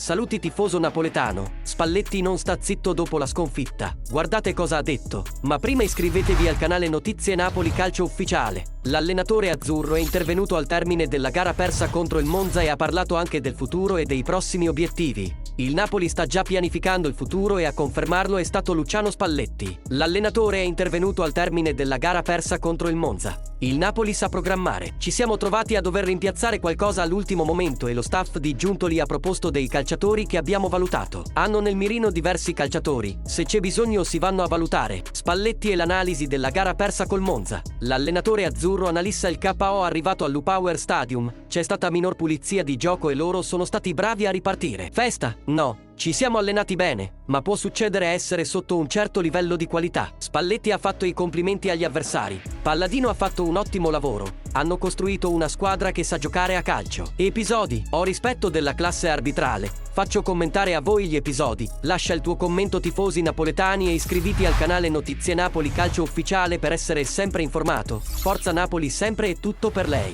Saluti tifoso napoletano, Spalletti non sta zitto dopo la sconfitta. Guardate cosa ha detto. Ma prima iscrivetevi al canale Notizie Napoli Calcio Ufficiale. L'allenatore azzurro è intervenuto al termine della gara persa contro il Monza e ha parlato anche del futuro e dei prossimi obiettivi. Il Napoli sta già pianificando il futuro e a confermarlo è stato Luciano Spalletti. L'allenatore è intervenuto al termine della gara persa contro il Monza. Il Napoli sa programmare. Ci siamo trovati a dover rimpiazzare qualcosa all'ultimo momento e lo staff di Giuntoli ha proposto dei calciatori che abbiamo valutato. Hanno nel mirino diversi calciatori. Se c'è bisogno si vanno a valutare. Spalletti e l'analisi della gara persa col Monza. L'allenatore azzurro analissa il KO arrivato all'Upower Stadium. C'è stata minor pulizia di gioco e loro sono stati bravi a ripartire. Festa? No. Ci siamo allenati bene, ma può succedere essere sotto un certo livello di qualità. Spalletti ha fatto i complimenti agli avversari. Palladino ha fatto un ottimo lavoro. Hanno costruito una squadra che sa giocare a calcio. Episodi. Ho rispetto della classe arbitrale. Faccio commentare a voi gli episodi. Lascia il tuo commento tifosi napoletani e iscriviti al canale Notizie Napoli Calcio Ufficiale per essere sempre informato. Forza Napoli sempre e tutto per lei.